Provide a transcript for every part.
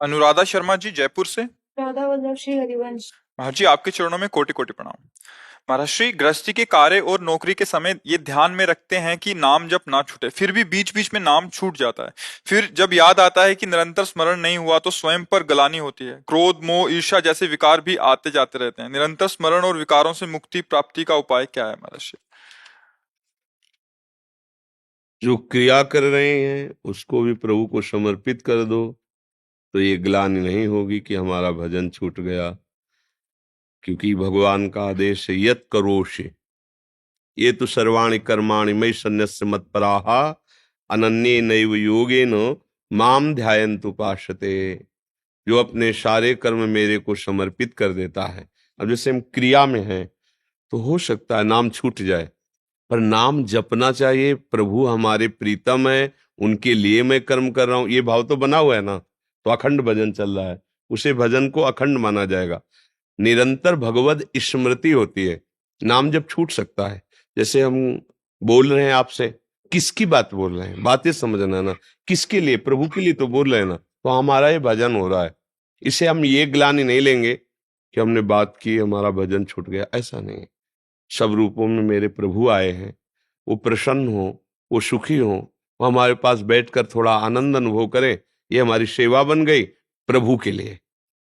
अनुराधा शर्मा जी, जयपुर से। राधा वल्लभ श्री हरिवंश। महाराज जी, आपके चरणों में कोटि कोटि प्रणाम। महाराज श्री, गृहस्थी के कार्य और नौकरी के समय ये ध्यान में रखते हैं कि नाम जप ना छूटे, फिर भी बीच बीच में नाम छूट जाता है। फिर जब याद आता है कि निरंतर स्मरण नहीं हुआ तो स्वयं पर ग्लानि होती है। क्रोध, मोह, ईर्ष्या जैसे विकार भी आते जाते रहते हैं। निरंतर स्मरण और विकारों से मुक्ति प्राप्ति का उपाय क्या है महाराज श्री? जो क्रिया कर रहे हैं उसको भी प्रभु को समर्पित कर दो, तो ये ग्लानि नहीं होगी कि हमारा भजन छूट गया। क्योंकि भगवान का आदेश है, यत करोषि ये तो सर्वाणि कर्माणि मयि सन्न्यस्य मत्पराः अनन्ये नैव योगेन माम ध्यायन्तु उपासते। जो अपने सारे कर्म मेरे को समर्पित कर देता है। अब जैसे हम क्रिया में हैं तो हो सकता है नाम छूट जाए, पर नाम जपना चाहिए। प्रभु हमारे प्रीतम है, उनके लिए मैं कर्म कर रहा हूं, ये भाव तो बना हुआ है ना, तो अखंड भजन चल रहा है, उसे भजन को अखंड माना जाएगा। निरंतर भगवद स्मृति होती है, नाम जब छूट सकता है। जैसे हम बोल रहे हैं आपसे, किसकी बात बोल रहे हैं, बातें समझना ना, किसके लिए, प्रभु के लिए तो बोल रहे हैं ना, तो हमारा ये भजन हो रहा है। इसे हम ये ग्लानि नहीं लेंगे कि हमने बात की हमारा भजन छूट गया, ऐसा नहीं है। सब रूपों में मेरे प्रभु आए हैं, वो प्रसन्न हो, वो सुखी हो, वो हमारे पास बैठकर थोड़ा आनंद अनुभव करें, ये हमारी सेवा बन गई प्रभु के लिए।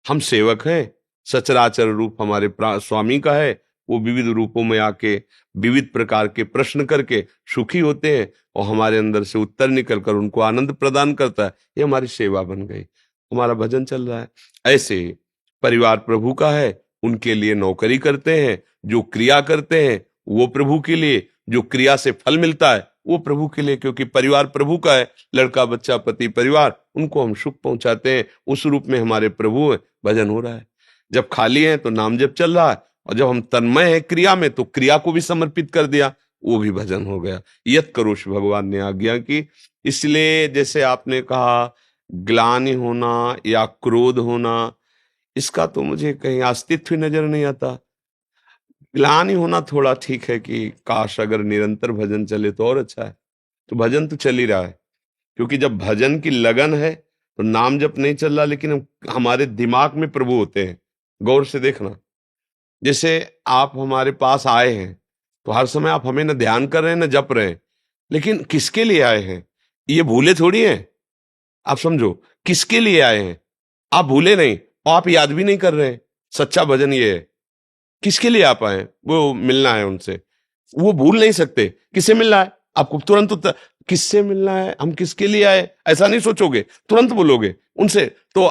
हम सेवक हैं, सचराचर रूप हमारे स्वामी का है, वो विविध रूपों में आके विविध प्रकार के प्रश्न करके सुखी होते हैं और हमारे अंदर से उत्तर निकलकर उनको आनंद प्रदान करता है। ये हमारी सेवा बन गई, हमारा भजन चल रहा है। ऐसे परिवार प्रभु का है, उनके लिए नौकरी करते हैं, जो क्रिया करते हैं वो प्रभु के लिए, जो क्रिया से फल मिलता है वो प्रभु के लिए, क्योंकि परिवार प्रभु का है। लड़का बच्चा पति परिवार, उनको हम सुख पहुंचाते हैं, उस रूप में हमारे प्रभु हैं, भजन हो रहा है। जब खाली है तो नाम जप चल रहा है, और जब हम तन्मय है क्रिया में तो क्रिया को भी समर्पित कर दिया, वो भी भजन हो गया। यत करोष भगवान ने आज्ञा की। इसलिए जैसे आपने कहा ग्लानि होना या क्रोध होना, इसका तो मुझे कहीं अस्तित्व ही नजर नहीं आता। ग्लानि होना थोड़ा ठीक है कि काश अगर निरंतर भजन चले तो और अच्छा है, तो भजन तो चल ही रहा है। क्योंकि जब भजन की लगन है तो नाम जप नहीं चल रहा, लेकिन हमारे दिमाग में प्रभु होते हैं। गौर से देखना, जैसे आप हमारे पास आए हैं तो हर समय आप हमें न ध्यान कर रहे हैं न जप रहे हैं, लेकिन किसके लिए आए हैं ये भूले थोड़ी हैं। आप समझो, किसके लिए आए हैं आप भूले नहीं, और आप याद भी नहीं कर रहे हैं। सच्चा भजन ये है। किसके लिए आप आए, वो मिलना है उनसे, वो भूल नहीं सकते। किससे मिलना है आपको, तुरंत उत्तर, किससे मिलना है, हम किसके लिए आए, ऐसा नहीं सोचोगे, तुरंत बोलोगे उनसे। तो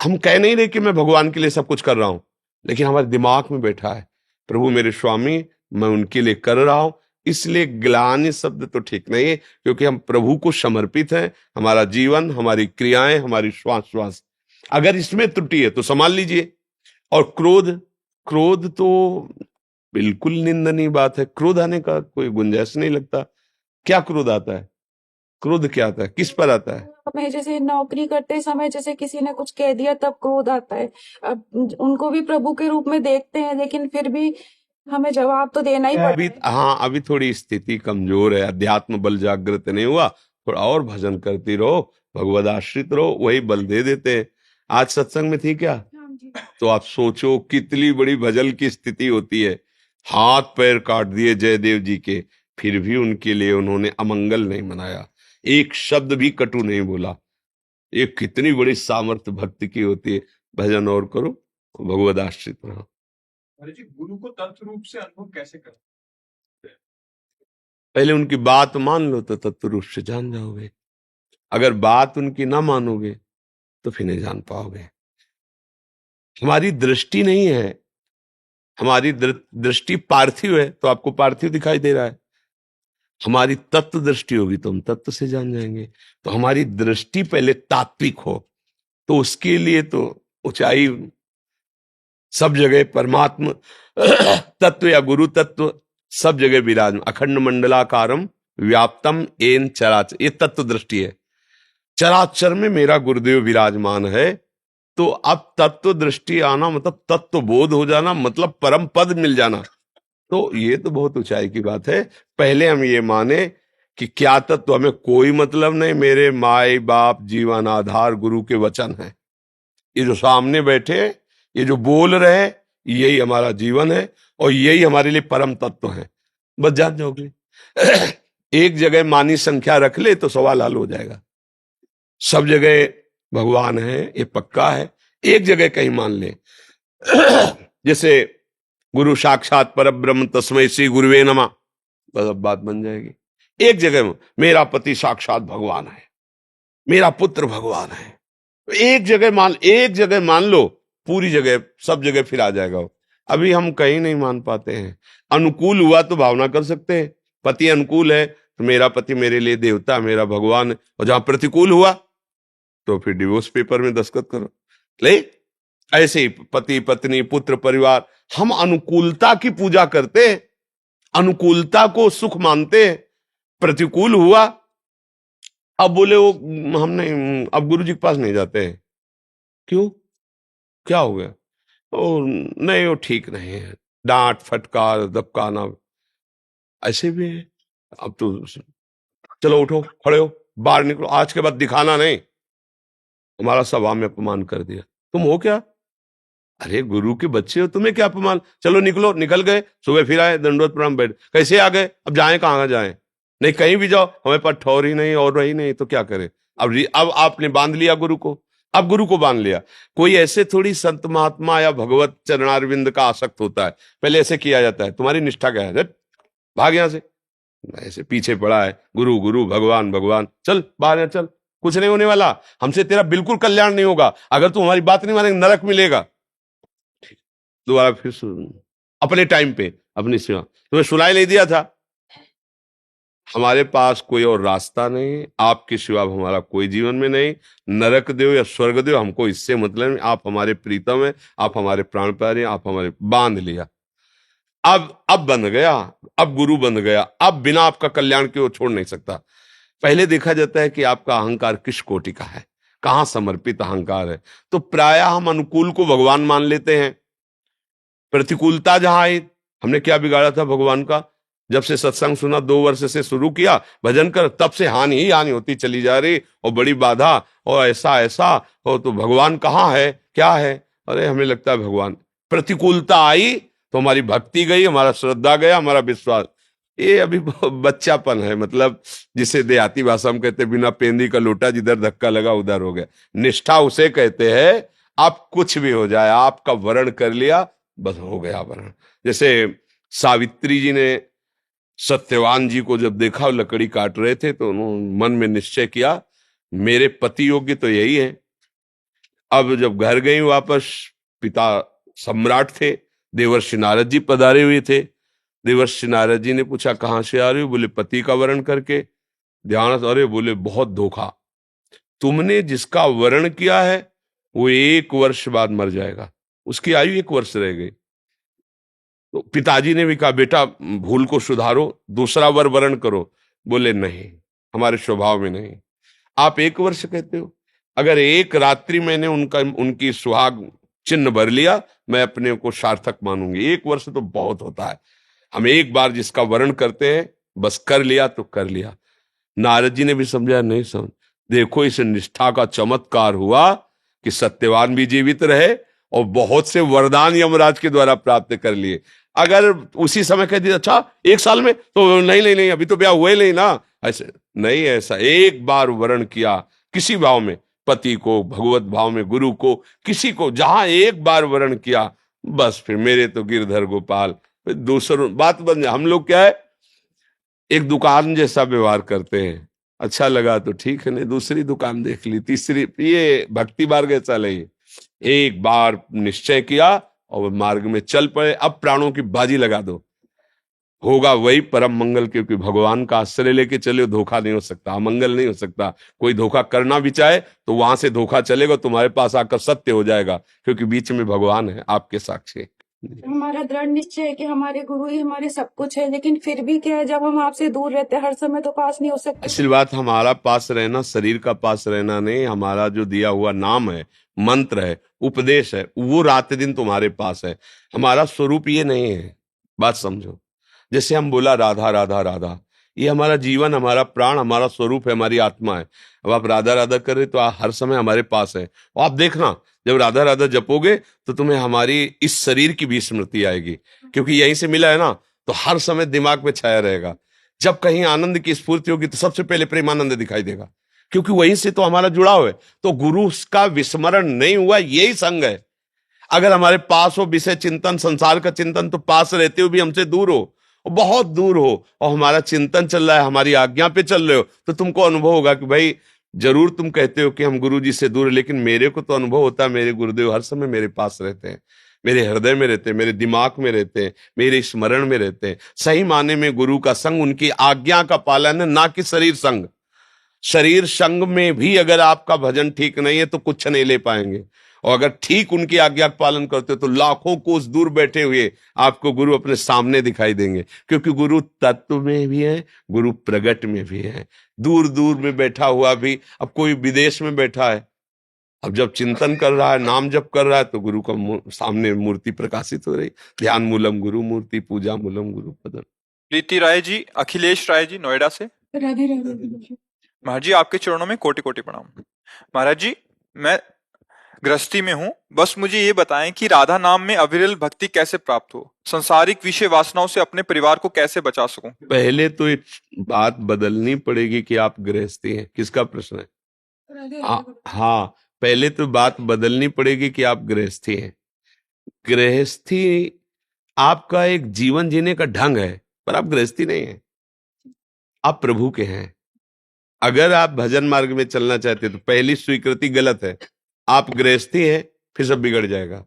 हम कह नहीं रहे कि मैं भगवान के लिए सब कुछ कर रहा हूं, लेकिन हमारे दिमाग में बैठा है प्रभु मेरे स्वामी, मैं उनके लिए कर रहा हूं। इसलिए ग्लानि शब्द तो ठीक नहीं है, क्योंकि हम प्रभु को समर्पित हैं। हमारा जीवन, हमारी क्रियाएं, हमारी श्वास श्वास, अगर इसमें त्रुटि है तो संभाल लीजिए। और क्रोध, क्रोध तो बिल्कुल निंदनीय बात है। क्रोध आने का कोई गुंजाइश नहीं लगता। क्या क्रोध आता है, क्रोध क्या आता है, किस पर आता है? हमें जैसे नौकरी करते समय जैसे किसी ने कुछ कह दिया तब क्रोध आता है। अब उनको भी प्रभु के रूप में देखते हैं, लेकिन फिर भी हमें जवाब तो देना ही अभी पड़ता है। हाँ, अभी थोड़ी स्थिति कमजोर है, अध्यात्म बल जागृत नहीं हुआ, थोड़ा और भजन करती रहो, भगवद आश्रित रहो, वही बल दे देते हैं। आज सत्संग में थी क्या? हाँ जी। तो आप सोचो कितनी बड़ी भजन की स्थिति होती है। हाथ पैर काट दिए जयदेव जी के, फिर भी उनके लिए उन्होंने अमंगल नहीं मनाया, एक शब्द भी कटु नहीं बोला। ये कितनी बड़ी सामर्थ्य भक्ति की होती है। भजन और करो, भगवद आश्रित रहो। अरे जी, गुरु को तत्व रूप से अनुभव कैसे करें? पहले उनकी बात मान लो तो तत्व रूप से जान जाओगे। अगर बात उनकी ना मानोगे तो फिर नहीं जान पाओगे। हमारी दृष्टि नहीं है, हमारी दृष्टि पार्थिव है, तो आपको पार्थिव दिखाई दे रहा है। हमारी तत्व दृष्टि होगी तो हम तत्व से जान जाएंगे। तो हमारी दृष्टि पहले तात्विक हो, तो उसके लिए तो ऊंचाई सब जगह परमात्मा तत्व या गुरु तत्व सब जगह विराजमान, अखंड मंडलाकारम व्याप्तम एन चराचर, ये तत्व दृष्टि है। चराचर में मेरा गुरुदेव विराजमान है। तो अब तत्व दृष्टि आना मतलब तत्व बोध हो जाना, मतलब परम पद मिल जाना। तो ये तो बहुत ऊंचाई की बात है। पहले हम ये माने कि क्या तत्व हमें कोई मतलब नहीं, मेरे माई बाप जीवन आधार गुरु के वचन है। ये जो सामने बैठे, ये जो बोल रहे हैं, यही हमारा जीवन है और यही हमारे लिए परम तत्व है। बस जान जाओगे। एक जगह मानी संख्या रख ले तो सवाल हल हो जाएगा। सब जगह भगवान है ये पक्का है, एक जगह कहीं मान ले। जैसे गुरु साक्षात परब्रह्म तस्मै श्री गुरुवे नमः, बस अब बात बन जाएगी। एक जगह मेरा पति साक्षात भगवान है, मेरा पुत्र भगवान है, एक जगह मान लो, पूरी जगह सब जगह फिर आ जाएगा। अभी हम कहीं नहीं मान पाते हैं। अनुकूल हुआ तो भावना कर सकते हैं, पति अनुकूल है तो मेरा पति मेरे लिए देवता, मेरा भगवान है। और जहां प्रतिकूल हुआ तो फिर डिवोर्स पेपर में दस्तखत करो। ले ऐसे ही पति पत्नी पुत्र परिवार, हम अनुकूलता की पूजा करते हैं, अनुकूलता को सुख मानते हैं। प्रतिकूल हुआ, अब बोले वो हम नहीं, अब गुरु जी के पास नहीं जाते हैं। क्यों, क्या हो गया? ओ नहीं, वो ठीक नहीं है, डांट फटकार दबकाना, ऐसे भी है। अब तो चलो उठो, खड़े हो, बाहर निकलो, आज के बाद दिखाना नहीं, हमारा सभा में अपमान कर दिया, तुम हो क्या? अरे गुरु के बच्चे हो, तुम्हें क्या अपमान? चलो निकलो, निकल गए, सुबह फिर आए, दंडवत प्रणाम, बैठ, कैसे आ गए? अब जाएं कहाँ जाएं? नहीं कहीं भी जाओ, हमें पास ठौर ही नहीं और रही नहीं, तो क्या करें? अब आपने बांध लिया गुरु को, अब गुरु को बांध लिया। कोई ऐसे थोड़ी संत महात्मा या भगवत चरणारविंद का आसक्त होता है, पहले ऐसे किया जाता है, तुम्हारी निष्ठा क्या है, भाग यहां से। ऐसे पीछे पड़ा है, गुरु गुरु भगवान भगवान, चल बाहर है, चल, कुछ नहीं होने वाला, हमसे तेरा बिल्कुल कल्याण नहीं होगा, अगर तू हमारी बात नहीं मानेगा नरक मिलेगा। दोबारा फिर अपने टाइम पे अपनी सेवा, तुम्हें सुनाई नहीं दिया था, हमारे पास कोई और रास्ता नहीं, आपके सिवा हमारा कोई जीवन में नहीं, नरक देव या स्वर्ग देव हमको इससे मतलब नहीं, आप हमारे प्रीतम है, आप हमारे प्राण प्यारे, आप हमारे, बांध लिया। अब बंध गया, अब गुरु बंध गया, अब बिना आपका कल्याण के वो छोड़ नहीं सकता। पहले देखा जाता है कि आपका अहंकार किस कोटि का है, कहां समर्पित अहंकार है। तो प्रायः हम अनुकूल को भगवान मान लेते हैं, प्रतिकूलता जहां आई, हमने क्या बिगाड़ा था भगवान का? जब से सत्संग सुना, 2 वर्ष से शुरू किया भजन कर, तब से हानि ही हानि होती चली जा रही, और बड़ी बाधा, और ऐसा ऐसा हो, तो भगवान कहाँ है, क्या है? अरे हमें लगता है भगवान, प्रतिकूलता आई तो हमारी भक्ति गई, हमारा श्रद्धा गया, हमारा विश्वास। ये अभी बच्चापन है, मतलब जिसे देहाती भाषा में कहते बिना पेंदी का लोटा, जिधर धक्का लगा उधर हो गया। निष्ठा उसे कहते हैं, आप कुछ भी हो जाए, आपका वरण कर लिया, बस हो गया वरण। जैसे सावित्री जी ने सत्यवान जी को जब देखा लकड़ी काट रहे थे, तो उन्होंने मन में निश्चय किया, मेरे पति योग्य तो यही है। अब जब घर गई वापस, पिता सम्राट थे, देवर्षि नारद जी पधारे हुए थे। देवर्षि नारद जी ने पूछा कहां से आ रही हो? बोले पति का वरण करके। ध्यान, अरे बोले बहुत धोखा, तुमने जिसका वरण किया है वो 1 वर्ष बाद मर जाएगा, उसकी आयु 1 वर्ष रह गई। तो पिताजी ने भी कहा बेटा भूल को सुधारो, दूसरा वर वरण करो। बोले नहीं, हमारे स्वभाव में नहीं। आप 1 वर्ष कहते हो, अगर 1 रात्रि मैंने उनकी सुहाग चिन्ह भर लिया, मैं अपने को सार्थक मानूंगी। 1 वर्ष तो बहुत होता है, हम एक बार जिसका वर्ण करते हैं, बस कर लिया तो कर लिया। नारद जी ने भी समझा, नहीं समझ, देखो इस निष्ठा का चमत्कार हुआ कि सत्यवान भी जीवित रहे और बहुत से वरदान यमराज के द्वारा प्राप्त कर लिए। अगर उसी समय कह दिया अच्छा 1 साल में, तो नहीं नहीं नहीं, अभी तो ब्याह हुए नहीं ना, ऐसे नहीं, ऐसा एक बार वर्ण किया किसी भाव में, पति को, भगवत भाव में, गुरु को, किसी को, जहां एक बार वर्ण किया, बस फिर मेरे तो गिरधर गोपाल, फिर दूसरों बात बन जाए। हम लोग क्या है, एक दुकान जैसा व्यवहार करते हैं, अच्छा लगा तो ठीक है, नहीं दूसरी दुकान देख ली, तीसरी, ये भक्ति मार्ग ऐसा नहीं। एक बार निश्चय किया और मार्ग में चल पड़े, अब प्राणों की बाजी लगा दो, होगा वही परम मंगल, क्योंकि भगवान का आश्रय लेके चले, धोखा नहीं हो सकता, अमंगल नहीं हो सकता। कोई धोखा करना भी चाहे तो वहां से धोखा चलेगा, तुम्हारे पास आकर सत्य हो जाएगा, क्योंकि बीच में भगवान है आपके साक्षी। हमारा दृढ़ निश्चय है कि हमारे गुरु ही हमारे सब कुछ है, लेकिन फिर भी क्या है, जब हम आपसे दूर रहते हैं, हर समय तो पास नहीं हो सकते। असली बात हमारा पास रहना, शरीर का पास रहना नहीं, हमारा जो दिया हुआ नाम है, मंत्र है, उपदेश है, वो रात दिन तुम्हारे पास है। हमारा स्वरूप ये नहीं है, बात समझो। जैसे हम बोला राधा राधा राधा, ये हमारा जीवन, हमारा प्राण, हमारा स्वरूप है, हमारी आत्मा है। अब आप राधा राधा कर रहे तो हर समय हमारे पास है। और आप देखना, जब राधा राधा जपोगे तो तुम्हें हमारी इस शरीर की भी स्मृति आएगी, क्योंकि यहीं से मिला है ना, तो हर समय दिमाग में छाया रहेगा। जब कहीं आनंद की स्फूर्ति होगी तो सबसे पहले प्रेमानंद दिखाई देगा, क्योंकि वहीं से तो हमारा जुड़ाव है। तो गुरु का विस्मरण नहीं हुआ, यही संग है। अगर हमारे पास हो विषय चिंतन, संसार का चिंतन, तो पास रहते हुए भी हमसे दूर हो, और बहुत दूर हो, और हमारा चिंतन चल रहा है, हमारी आज्ञा पे चल रहे हो, तो तुमको अनुभव होगा कि भाई जरूर तुम कहते हो कि हम गुरु जी से दूर है, लेकिन मेरे को तो अनुभव होता है मेरे गुरुदेव हर समय मेरे पास रहते हैं, मेरे हृदय में रहते हैं, मेरे दिमाग में रहते हैं, मेरे स्मरण में रहते हैं। सही माने में गुरु का संग उनकी आज्ञा का पालन है, ना कि शरीर संग। शरीर संग में भी अगर आपका भजन ठीक नहीं है तो कुछ नहीं ले पाएंगे, और अगर ठीक उनकी आज्ञा का पालन करते हो तो लाखों कोस दूर बैठे हुए आपको गुरु अपने सामने दिखाई देंगे, क्योंकि गुरु तत्व में भी है, गुरु प्रगट में भी है। दूर दूर में बैठा हुआ भी, अब कोई विदेश में बैठा है, अब जब चिंतन कर रहा है, नाम जप कर रहा है, तो गुरु का सामने मूर्ति प्रकाशित हो रही। ध्यान मूलम गुरु मूर्ति, पूजा मूलम गुरु पदम। प्रीति राय जी, अखिलेश राय जी नोएडा से। राधे राधे। महाराज जी आपके चरणों में कोटि कोटि प्रणाम। महाराज जी, मैं गृहस्थी में हूँ, बस मुझे ये बताएं कि राधा नाम में अविरल भक्ति कैसे प्राप्त हो, संसारिक विषय वासनाओं से अपने परिवार को कैसे बचा सकूं। पहले तो एक बात बदलनी पड़ेगी कि आप गृहस्थी हैं। किसका प्रश्न है? हाँ, पहले तो बात बदलनी पड़ेगी कि आप गृहस्थी हैं। गृहस्थी आपका एक जीवन जीने का ढंग है, पर आप गृहस्थी नहीं हैं, आप प्रभु के हैं। अगर आप भजन मार्ग में चलना चाहते हैं तो पहली स्वीकृति गलत है, आप गृहस्थी हैं, फिर सब बिगड़ जाएगा।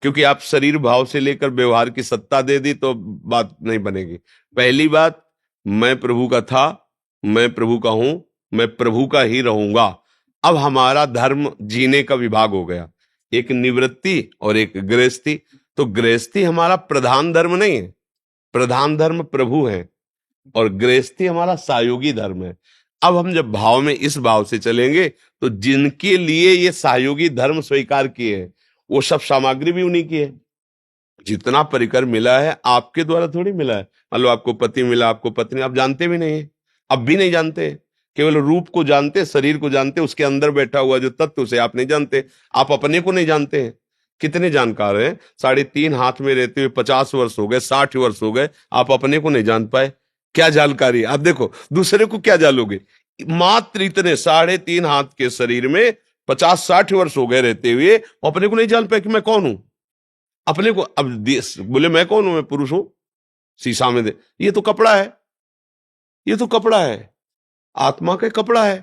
क्योंकि आप शरीर भाव से लेकर व्यवहार की सत्ता दे दी तो बात नहीं बनेगी। पहली बात, मैं प्रभु का था, मैं प्रभु का हूं, मैं प्रभु का ही रहूंगा। अब हमारा धर्म जीने का विभाग हो गया, एक निवृत्ति और एक गृहस्थी। तो गृहस्थी हमारा प्रधान धर्म नहीं है, प्रधान धर्म प्रभु है, और गृहस्थी हमारा सहयोगी धर्म है। अब हम जब भाव में इस भाव से चलेंगे तो जिनके लिए ये सहयोगी धर्म स्वीकार किए हैं वो सब सामग्री भी उन्हीं की है। जितना परिकर मिला है आपके द्वारा थोड़ी मिला है। मान लो आपको पति मिला, आपको पत्नी, आप जानते भी नहीं है, अब भी नहीं जानते, केवल रूप को जानते, शरीर को जानते, उसके अंदर बैठा हुआ जो तत्व उसे आप नहीं जानते, आप अपने को नहीं जानते हैं। कितने जानकार हैं, 3.5 हाथ में रहते हुए 50 वर्ष हो गए, 60 वर्ष हो गए, आप अपने को नहीं जान पाए। क्या जानकारी? आप देखो दूसरे को क्या जानोगे? मात्र इतने 3.5 हाथ के शरीर में 50-60 वर्ष हो गए रहते हुए अपने को नहीं जान पाए कि मैं कौन हूं। अपने को अब बोले मैं कौन हूं, मैं पुरुष हूं, शीशा में दे, ये तो कपड़ा है, ये तो कपड़ा है, आत्मा का कपड़ा है,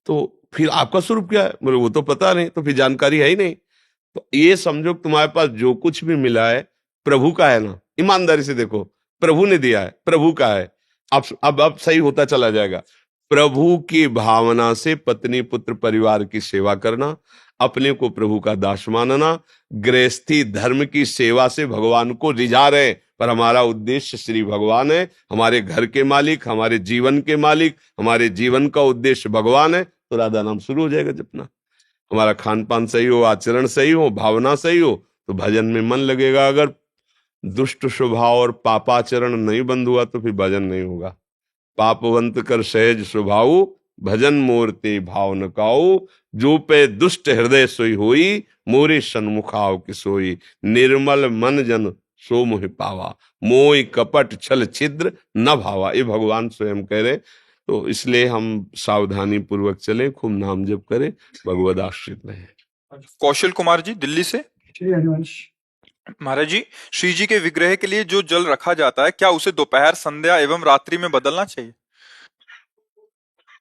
तो फिर आपका स्वरूप क्या है? बोले वो तो पता नहीं, तो फिर जानकारी है ही नहीं। तो ये समझो तुम्हारे पास जो कुछ भी मिला है प्रभु का है ना, ईमानदारी से देखो, प्रभु ने दिया है, प्रभु का है। अब सही होता चला जाएगा। प्रभु की भावना से पत्नी पुत्र परिवार की सेवा करना, अपने को प्रभु का दास मानना, गृहस्थी धर्म की सेवा से भगवान को रिझा रहे, पर हमारा उद्देश्य श्री भगवान है, हमारे घर के मालिक, हमारे जीवन के मालिक, हमारे जीवन का उद्देश्य भगवान है, तो राधा नाम शुरू हो जाएगा जपना। हमारा खान पान सही हो, आचरण सही हो, भावना सही हो, तो भजन में मन लगेगा। अगर दुष्ट स्वभाव और पापाचरण नहीं बंद हुआ तो फिर भजन नहीं होगा। पापवंत कर सहज स्वभाव, भजन मोरते भाव न काऊ, जो पे दुष्ट हृदय सोई होई, मोरे सन्मुख आओ कि सोई, निर्मल मन जन सो मोहि पावा, मोह कपट छल छिद्र न भावा। ये भगवान स्वयं कह रहे। तो इसलिए हम सावधानी पूर्वक चलें, खूब नाम जप करें, भगवद आश्रित रहें। कौशल कुमार जी दिल्ली से। महाराज जी, श्री जी के विग्रह के लिए जो जल रखा जाता है, क्या उसे दोपहर, संध्या एवं रात्रि में बदलना चाहिए?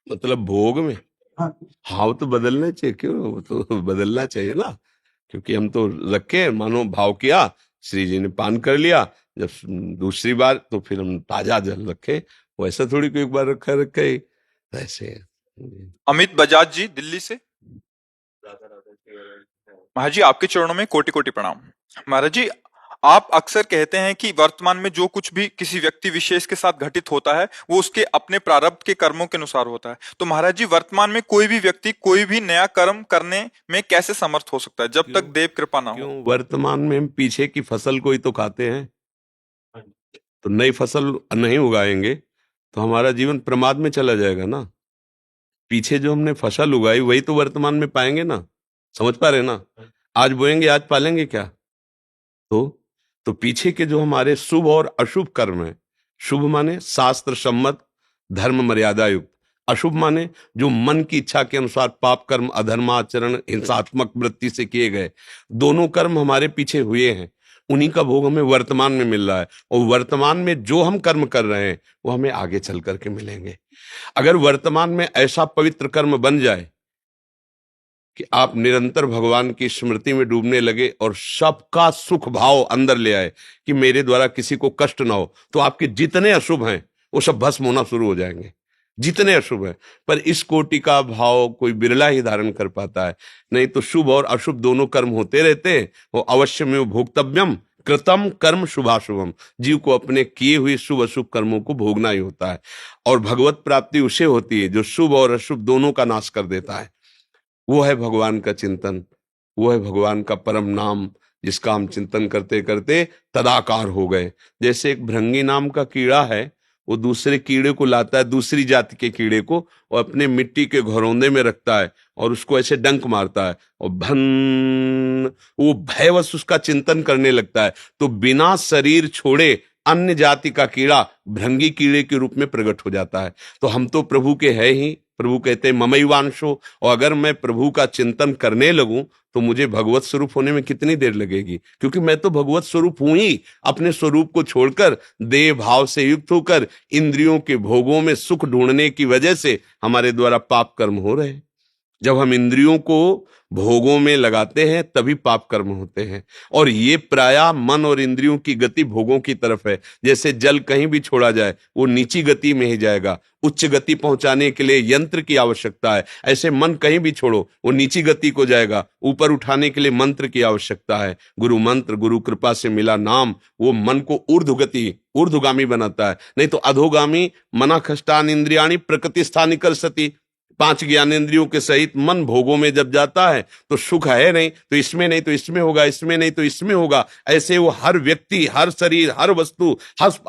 मतलब भोग में? हाँ, वो तो बदलना चाहिए, क्यों, वो तो बदलना चाहिए ना, क्योंकि हम तो रखे, मानो भाव किया, श्री जी ने पान कर लिया, जब दूसरी बार तो फिर हम ताजा जल रखे, वैसा थोड़ी कोई एक बार रखे ऐसे। अमित बजाज जी दिल्ली से। महाराज जी आपके चरणों में कोटि कोटि प्रणाम। महाराज जी, आप अक्सर कहते हैं कि वर्तमान में जो कुछ भी किसी व्यक्ति विशेष के साथ घटित होता है वो उसके अपने प्रारब्ध के कर्मों के अनुसार होता है। तो महाराज जी, वर्तमान में कोई भी व्यक्ति कोई भी नया कर्म करने में कैसे समर्थ हो सकता है जब तक देव कृपा ना हो? क्यों? वर्तमान में हम पीछे की फसल को ही तो खाते हैं, तो नई फसल नहीं उगाएंगे। तो हमारा जीवन प्रमाद में चला जाएगा ना। पीछे जो हमने फसल उगाई वही तो वर्तमान में पाएंगे ना। समझ पा रहे ना? आज बोएंगे आज पालेंगे क्या? तो पीछे के जो हमारे शुभ और अशुभ कर्म है, शुभ माने शास्त्र सम्मत धर्म मर्यादा युक्त, अशुभ माने जो मन की इच्छा के अनुसार पाप कर्म, अधर्माचरण, हिंसात्मक वृत्ति से किए गए, दोनों कर्म हमारे पीछे हुए हैं। उन्हीं का भोग हमें वर्तमान में मिल रहा है, और वर्तमान में जो हम कर्म कर रहे हैं वो हमें आगे चल करके मिलेंगे। अगर वर्तमान में ऐसा पवित्र कर्म बन जाए कि आप निरंतर भगवान की स्मृति में डूबने लगे और सबका सुख भाव अंदर ले आए कि मेरे द्वारा किसी को कष्ट ना हो, तो आपके जितने अशुभ हैं वो सब भस्म होना शुरू हो जाएंगे, जितने अशुभ हैं। पर इस कोटि का भाव कोई बिरला ही धारण कर पाता है, नहीं तो शुभ और अशुभ दोनों कर्म होते रहते हैं। वो अवश्य में भोक्तव्यम कृतम कर्म शुभाशुभम, जीव को अपने किए हुए शुभ अशुभ कर्मों को भोगना ही होता है। और भगवत प्राप्ति उसे होती है जो शुभ और अशुभ दोनों का नाश कर देता है। वो है भगवान का चिंतन, वो है भगवान का परम नाम, जिसका हम चिंतन करते करते तदाकार हो गए। जैसे एक भृंगी नाम का कीड़ा है, वो दूसरे कीड़े को लाता है, दूसरी जाति के कीड़े को, और अपने मिट्टी के घरौंदे में रखता है और उसको ऐसे डंक मारता है और भन, वो भयवश उसका चिंतन करने लगता है। तो बिना शरीर छोड़े अन्य जाति का कीड़ा भृंगी कीड़े के रूप में प्रकट हो जाता है। तो हम तो प्रभु के है ही, प्रभु कहते हैं ममैवांशो, और अगर मैं प्रभु का चिंतन करने लगूं तो मुझे भगवत स्वरूप होने में कितनी देर लगेगी, क्योंकि मैं तो भगवत स्वरूप हूं ही। अपने स्वरूप को छोड़कर देह भाव से युक्त होकर इंद्रियों के भोगों में सुख ढूंढने की वजह से हमारे द्वारा पाप कर्म हो रहे हैं। जब हम इंद्रियों को भोगों में लगाते हैं तभी पाप कर्म होते हैं, और ये प्रायः मन और इंद्रियों की गति भोगों की तरफ है। जैसे जल कहीं भी छोड़ा जाए वो नीची गति में ही जाएगा, उच्च गति पहुंचाने के लिए यंत्र की आवश्यकता है। ऐसे मन कहीं भी छोड़ो वो नीची गति को जाएगा, ऊपर उठाने के लिए मंत्र की आवश्यकता है। गुरु मंत्र, गुरु कृपा से मिला नाम, वो मन को ऊर्ध्वगति ऊर्ध्वगामी बनाता है। नहीं तो अधोगामी मना खष्टान इंद्रियाणी प्रकृति स्थानी कर सती, 5 ज्ञानेंद्रियों के सहित मन भोगों में जब जाता है तो सुख है नहीं तो इसमें, नहीं तो इसमें होगा, इसमें नहीं तो इसमें होगा। ऐसे वो हर व्यक्ति, हर शरीर, हर वस्तु,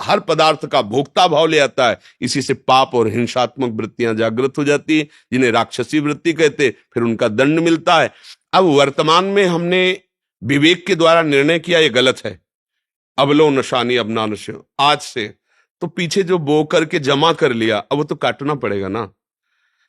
हर पदार्थ का भोक्ता भाव ले आता है। इसी से पाप और हिंसात्मक वृत्तियां जागृत हो जाती है, जिन्हें राक्षसी वृत्ति कहते, फिर उनका दंड मिलता है। अब वर्तमान में हमने विवेक के द्वारा निर्णय किया ये गलत है, अबलो नशानी अब ना नशो, आज से तो पीछे जो बो करके जमा कर लिया अब वो तो काटना पड़ेगा ना।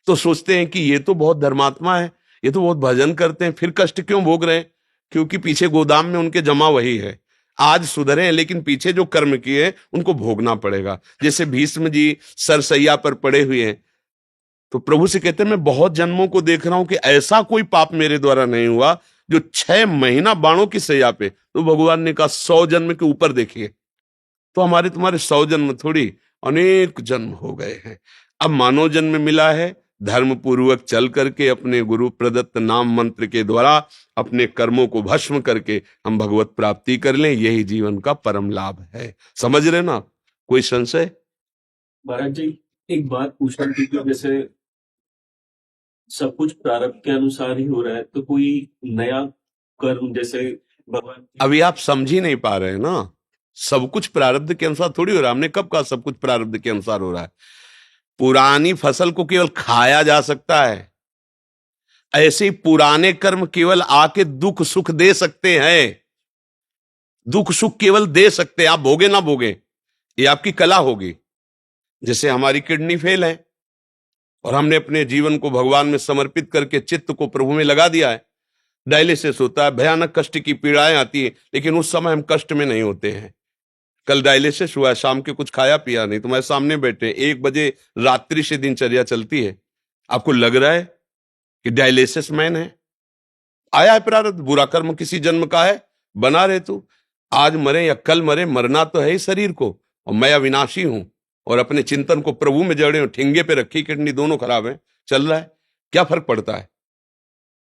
तो सोचते हैं कि ये तो बहुत धर्मात्मा है, ये तो बहुत भजन करते हैं, फिर कष्ट क्यों भोग रहे हैं? क्योंकि पीछे गोदाम में उनके जमा वही है। आज सुधरे हैं लेकिन पीछे जो कर्म किए हैं उनको भोगना पड़ेगा। जैसे भीष्म जी सरसैया पर पड़े हुए हैं तो प्रभु से कहते हैं मैं बहुत जन्मों को देख रहा हूं कि ऐसा कोई पाप मेरे द्वारा नहीं हुआ जो 6 महीना बाणों की सैया पे। तो भगवान ने कहा 100 जन्म के ऊपर देखिए। तो हमारे तुम्हारे 100 जन्म थोड़ी, अनेक जन्म हो गए हैं। अब मानव जन्म मिला है, धर्म पूर्वक चल करके अपने गुरु प्रदत्त नाम मंत्र के द्वारा अपने कर्मों को भस्म करके हम भगवत प्राप्ति कर लें, यही जीवन का परम लाभ है। समझ रहे ना? कोई संशय? महाराज जी एक बात पूछना थी कि जैसे सब कुछ प्रारब्ध के अनुसार ही हो रहा है, तो कोई नया कर्म जैसे भगवान अभी आप समझ ही नहीं पा रहे हैं ना। सब कुछ प्रारब्ध के अनुसार थोड़ी हो रहा है। हमने कब कहा सब कुछ प्रारब्ध के अनुसार हो रहा है? पुरानी फसल को केवल खाया जा सकता है, ऐसे ही पुराने कर्म केवल आके दुख सुख दे सकते हैं। दुख सुख केवल दे सकते हैं, आप भोगे ना भोगे ये आपकी कला होगी। जैसे हमारी किडनी फेल है और हमने अपने जीवन को भगवान में समर्पित करके चित्त को प्रभु में लगा दिया है, डायलिसिस होता है, भयानक कष्ट की पीड़ाएं आती है, लेकिन उस समय हम कष्ट में नहीं होते हैं। कल डायलिसिस हुआ, शाम के कुछ खाया पिया नहीं, तुम्हारे सामने बैठे 1 बजे रात्रि से दिनचर्या चलती है। आपको लग रहा है कि डायलिसिस मैन है? आया है प्रारब्ध, बुरा कर्म किसी जन्म का है, बना रहे तू। आज मरे या कल मरे, मरना तो है ही शरीर को, और मैं अविनाशी हूं और अपने चिंतन को प्रभु में जड़े हूं। ठिंगे पे रखी किडनी दोनों खराब है, चल रहा है, क्या फर्क पड़ता है?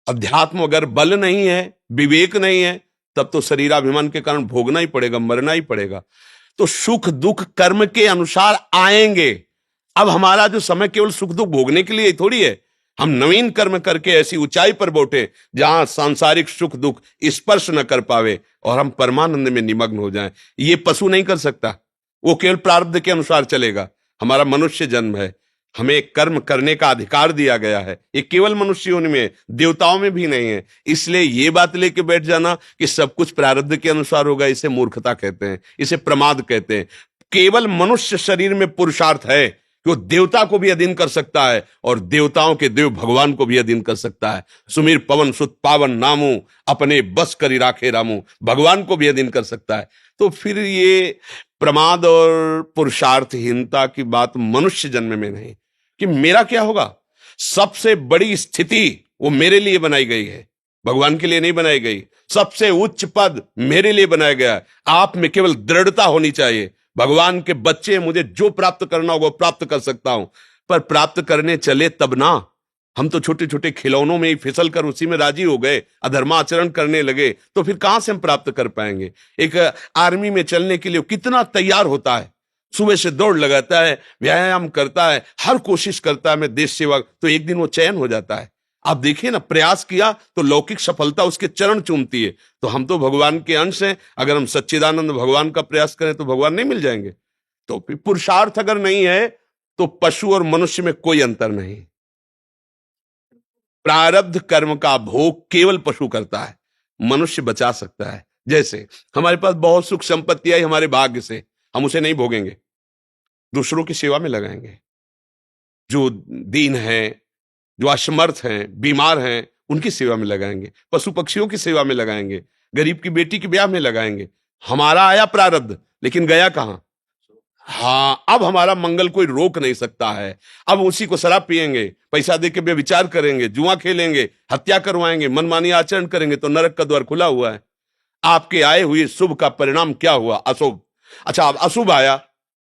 अध्यात्म अगर बल नहीं है, विवेक नहीं है, तब तो शरीराभिमान के कारण भोगना ही पड़ेगा, मरना ही पड़ेगा। तो सुख दुख कर्म के अनुसार आएंगे। अब हमारा जो समय केवल सुख दुख भोगने के लिए थोड़ी है। हम नवीन कर्म करके ऐसी ऊंचाई पर बैठे जहां सांसारिक सुख दुख स्पर्श न कर पावे और हम परमानंद में निमग्न हो जाएं। ये पशु नहीं कर सकता, वो केवल प्रारब्ध के अनुसार चलेगा। हमारा मनुष्य जन्म है, हमें कर्म करने का अधिकार दिया गया है। ये केवल मनुष्यों में है, देवताओं में भी नहीं है। इसलिए ये बात लेके बैठ जाना कि सब कुछ प्रारब्ध के अनुसार होगा, इसे मूर्खता कहते हैं, इसे प्रमाद कहते हैं। केवल मनुष्य शरीर में पुरुषार्थ है कि वो देवता को भी अधीन कर सकता है और देवताओं के देव भगवान को भी अधीन कर सकता है। सुमीर पवन सुत पावन नामू, अपने बस करी राखे रामू, भगवान को भी अधीन कर सकता है। तो फिर ये प्रमाद और पुरुषार्थहीनता की बात मनुष्य जन्म में नहीं कि मेरा क्या होगा। सबसे बड़ी स्थिति वो मेरे लिए बनाई गई है, भगवान के लिए नहीं बनाई गई। सबसे उच्च पद मेरे लिए बनाया गया है। आप में केवल दृढ़ता होनी चाहिए। भगवान के बच्चे, मुझे जो प्राप्त करना होगा प्राप्त कर सकता हूं, पर प्राप्त करने चले तब ना। हम तो छोटे छोटे खिलौनों में ही फिसल कर उसी में राजी हो गए, अधर्माचरण करने लगे, तो फिर कहां से हम प्राप्त कर पाएंगे। एक आर्मी में चलने के लिए कितना तैयार होता है, सुबह से दौड़ लगाता है, व्यायाम करता है, हर कोशिश करता है मैं देश सेवा, तो एक दिन वो चयन हो जाता है। आप देखिए ना, प्रयास किया तो लौकिक सफलता उसके चरण चूमती है। तो हम तो भगवान के अंश हैं, अगर हम सच्चिदानंद भगवान का प्रयास करें तो भगवान नहीं मिल जाएंगे। तो फिर पुरुषार्थ अगर नहीं है तो पशु और मनुष्य में कोई अंतर नहीं। प्रारब्ध कर्म का भोग केवल पशु करता है, मनुष्य बचा सकता है। जैसे हमारे पास बहुत सुख संपत्ति आई हमारे भाग्य से, हम उसे नहीं भोगेंगे, दूसरों की सेवा में लगाएंगे। जो दीन है, जो असमर्थ हैं, बीमार हैं, उनकी सेवा में लगाएंगे, पशु पक्षियों की सेवा में लगाएंगे, गरीब की बेटी के ब्याह में लगाएंगे। हमारा आया प्रारब्ध, लेकिन गया कहां। हाँ, अब हमारा मंगल कोई रोक नहीं सकता है। अब उसी को शराब पिएंगे, पैसा देके व्यभिचार करेंगे, जुआ खेलेंगे, हत्या करवाएंगे, मनमानी आचरण करेंगे, तो नरक का द्वार खुला हुआ है। आपके आए हुए शुभ का परिणाम क्या हुआ, अशुभ। अच्छा, अब अशुभ आया,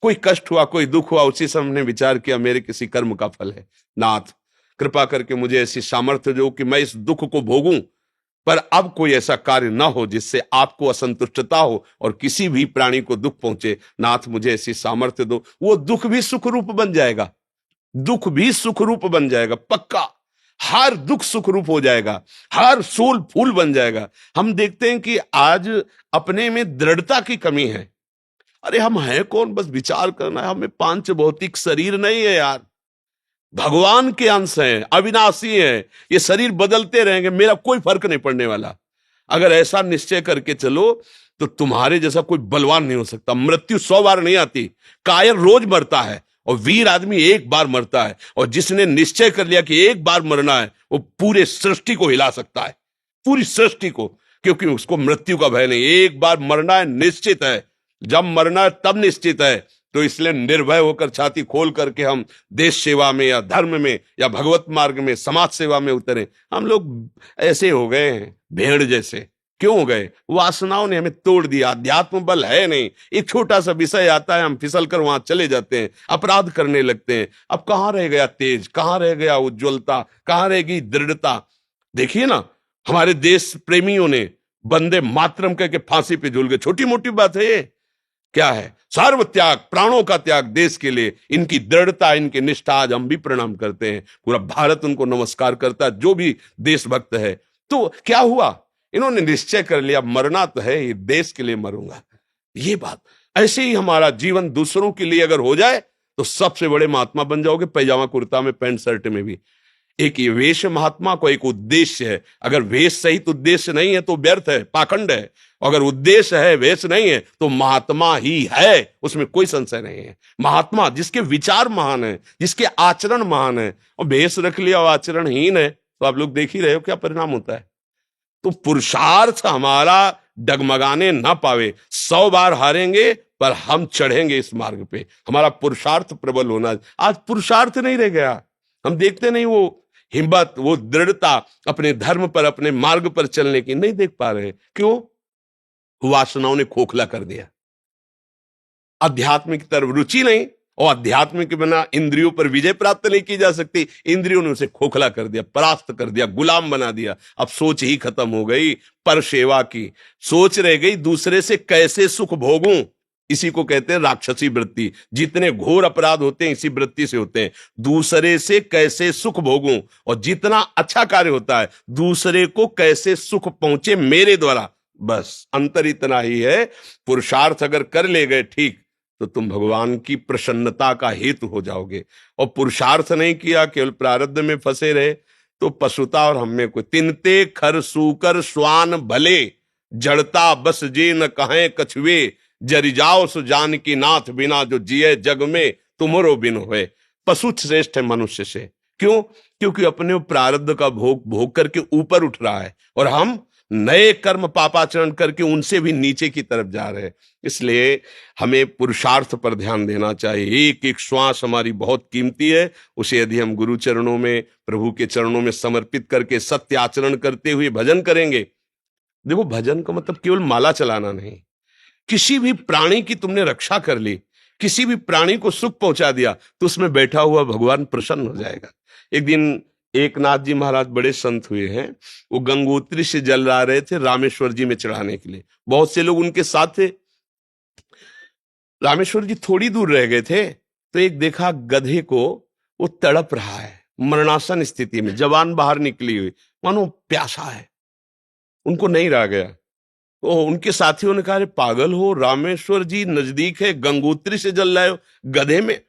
कोई कष्ट हुआ, कोई दुख हुआ, उसी समय हमने विचार किया मेरे किसी कर्म का फल है। नाथ कृपा करके मुझे ऐसी सामर्थ्य दो कि मैं इस दुख को भोगूं, पर अब कोई ऐसा कार्य ना हो जिससे आपको असंतुष्टता हो और किसी भी प्राणी को दुख पहुंचे। नाथ मुझे ऐसी सामर्थ्य दो। वो दुख भी सुख रूप बन जाएगा, दुख भी सुख रूप बन जाएगा, पक्का। हर दुख सुख रूप हो जाएगा, हर सूल फूल बन जाएगा। हम देखते हैं कि आज अपने में दृढ़ता की कमी है। अरे हम हैं कौन, बस विचार करना है, हमें पांच भौतिक शरीर नहीं है यार, भगवान के अंश हैं, अविनाशी हैं। ये शरीर बदलते रहेंगे, मेरा कोई फर्क नहीं पड़ने वाला। अगर ऐसा निश्चय करके चलो तो तुम्हारे जैसा कोई बलवान नहीं हो सकता। मृत्यु 100 बार नहीं आती, कायर रोज मरता है और वीर आदमी एक बार मरता है। और जिसने निश्चय कर लिया कि एक बार मरना है, वो पूरे सृष्टि को हिला सकता है, पूरी सृष्टि को, क्योंकि उसको मृत्यु का भय नहीं। एक बार मरना है, निश्चित है, जब मरना है तब निश्चित है। तो इसलिए निर्भय होकर छाती खोल करके हम देश सेवा में या धर्म में या भगवत मार्ग में समाज सेवा में उतरे। हम लोग ऐसे हो गए हैं भेड़ जैसे। क्यों हो गए? वासनाओं ने हमें तोड़ दिया, अध्यात्म बल है नहीं। एक छोटा सा विषय आता है, हम फिसल कर वहां चले जाते हैं, अपराध करने लगते हैं। अब कहां रह गया तेज, कहां रह गया उज्ज्वलता, कहां रह गई दृढ़ता। देखिए ना, हमारे देश प्रेमियों ने वंदे मातरम कह के फांसी पे झूल गए। छोटी मोटी बात है ये? क्या है? सर्व त्याग, प्राणों का त्याग देश के लिए। इनकी दृढ़ता, इनकी निष्ठा आज हम भी प्रणाम करते हैं, पूरा भारत उनको नमस्कार करता है, जो भी देशभक्त है। तो क्या हुआ? इन्होंने निश्चय कर लिया मरना तो है, ये देश के लिए मरूंगा। ये बात ऐसे ही हमारा जीवन दूसरों के लिए अगर हो जाए तो सबसे बड़े महात्मा बन जाओगे, पैजामा कुर्ता में, पैंट शर्ट में भी। एक ये वेश महात्मा को एक उद्देश्य है। अगर वेश सहित उद्देश्य नहीं है तो व्यर्थ है, पाखंड है। अगर उद्देश्य है, वेश नहीं है, तो महात्मा ही है, उसमें कोई संशय नहीं है। महात्मा जिसके विचार महान है, जिसके आचरण महान है। और वेश रख लिया और आचरणहीन है तो आप लोग देख ही रहे हो क्या परिणाम होता है। तो पुरुषार्थ हमारा डगमगाने ना पावे। 100 बार हारेंगे पर हम चढ़ेंगे इस मार्ग पे। हमारा पुरुषार्थ प्रबल होना। आज पुरुषार्थ नहीं रह गया। हम देखते नहीं वो हिम्मत, वो दृढ़ता अपने धर्म पर, अपने मार्ग पर चलने की नहीं देख पा रहे। क्यों? वासनाओं ने खोखला कर दिया। अध्यात्म की तरफ रुचि नहीं, और अध्यात्म के बिना इंद्रियों पर विजय प्राप्त नहीं की जा सकती। इंद्रियों ने उसे खोखला कर दिया, परास्त कर दिया, गुलाम बना दिया। अब सोच ही खत्म हो गई पर सेवा की। सोच रह गई दूसरे से कैसे सुख भोगूं। इसी को कहते हैं राक्षसी वृत्ति। जितने घोर अपराध होते हैं इसी वृत्ति से होते हैं। दूसरे से कैसे सुख भोगूं, और जितना अच्छा कार्य होता है दूसरे को कैसे सुख पहुंचे मेरे द्वारा। बस अंतर इतना ही है। पुरुषार्थ अगर कर ले गए ठीक, तो तुम भगवान की प्रसन्नता का हेतु हो जाओगे। और पुरुषार्थ नहीं किया, केवल प्रारब्ध में फंसे रहे, तो पशुता और हम में कोई तिनते खर सूकर स्वान भले, जड़ता बस जे न कहें कछुए, जरि जाओ सो जान की नाथ बिना, जो जिये जग में तुमरो बिन होए। पशु श्रेष्ठ है मनुष्य से। क्यों? क्योंकि अपने प्रारब्ध का भोग भोग करके ऊपर उठ रहा है, और हम नए कर्म पापाचरण करके उनसे भी नीचे की तरफ जा रहे हैं। इसलिए हमें पुरुषार्थ पर ध्यान देना चाहिए। एक एक श्वास हमारी बहुत कीमती है, उसे यदि हम गुरु चरणों में, प्रभु के चरणों में समर्पित करके सत्य आचरण करते हुए भजन करेंगे। देखो, भजन का मतलब केवल माला चलाना नहीं। किसी भी प्राणी की तुमने रक्षा कर ली, किसी भी प्राणी को सुख पहुंचा दिया, तो उसमें बैठा हुआ भगवान प्रसन्न हो जाएगा। एक दिन एकनाथ जी महाराज बड़े संत हुए हैं, वो गंगोत्री से जल ला रहे थे रामेश्वर जी में चढ़ाने के लिए। बहुत से लोग उनके साथ थे। रामेश्वर जी थोड़ी दूर रह गए थे, तो एक देखा गधे को, वो तड़प रहा है मरणासन स्थिति में, जवान बाहर निकली हुई, मानो प्यासा है। उनको नहीं रह गया। तो उनके साथियों ने कहा, पागल हो, रामेश्वर जी नजदीक है, गंगोत्री से जल लाए हो गधे में।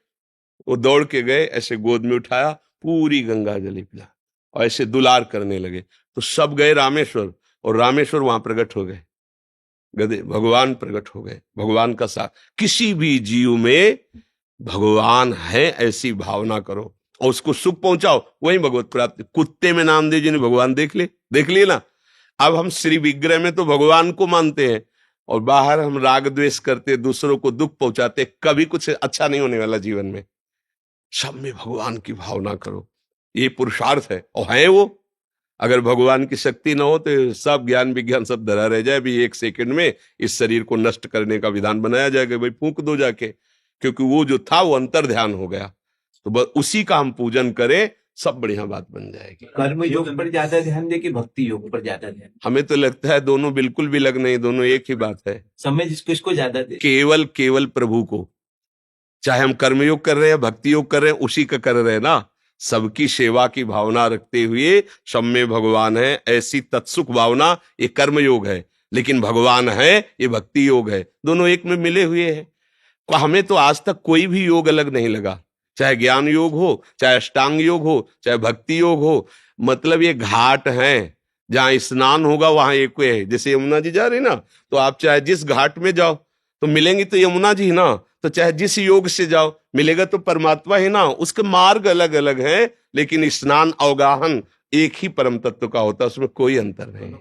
वो दौड़ के गए, ऐसे गोद में उठाया, पूरी गंगा जली पिला, और ऐसे दुलार करने लगे। तो सब गए रामेश्वर, और रामेश्वर वहां प्रकट हो गए, गधे भगवान प्रकट हो गए। भगवान का साथ, किसी भी जीव में भगवान है ऐसी भावना करो और उसको सुख पहुंचाओ, वही भगवत प्राप्ति। कुत्ते में नामदेव जी ने भगवान देख लिए ना। अब हम श्री विग्रह में तो भगवान को मानते हैं, और बाहर हम राग द्वेष करते, दूसरों को दुख पहुंचाते, कभी कुछ अच्छा नहीं होने वाला जीवन में। सब में भगवान की भावना करो, ये पुरुषार्थ है। और है वो, अगर भगवान की शक्ति न हो तो सब ज्ञान विज्ञान सब धरा रह जाए। भी 1 सेकंड में इस शरीर को नष्ट करने का विधान बनाया जाएगा, भाई फूंक दो जाके, क्योंकि वो जो था वो अंतर ध्यान हो गया। तो बस उसी का हम पूजन करें, सब बढ़िया बात बन जाएगी। कर्म योग पर ज्यादा ध्यान दे कि भक्ति योग पर ज्यादा ध्यान? हमें तो लगता है दोनों बिल्कुल भी लग नहीं, दोनों एक ही बात है। समय जिसको इसको ज्यादा दे, केवल प्रभु को, चाहे हम कर्मयोग कर रहे हैं, भक्ति योग कर रहे हैं, उसी का कर रहे हैं ना। सबकी सेवा की भावना रखते हुए, सब में भगवान है ऐसी तत्सुख भावना, ये कर्म योग है। लेकिन भगवान है, ये भक्ति योग है। दोनों एक में मिले हुए हैं। हमें तो आज तक कोई भी योग अलग नहीं लगा, चाहे ज्ञान योग हो, चाहे अष्टांग योग हो, चाहे भक्ति योग हो। मतलब ये घाट हैं, जहां स्नान होगा वहां एक है। जैसे यमुना जी जा रही ना, तो आप चाहे जिस घाट में जाओ तो मिलेंगी तो यमुना जी ना, तो चाहे जिस योग से जाओ मिलेगा तो परमात्मा ही ना। उसके मार्ग अलग अलग हैं, लेकिन स्नान अवगाहन एक ही परम तत्व का होता है, उसमें कोई अंतर नहीं।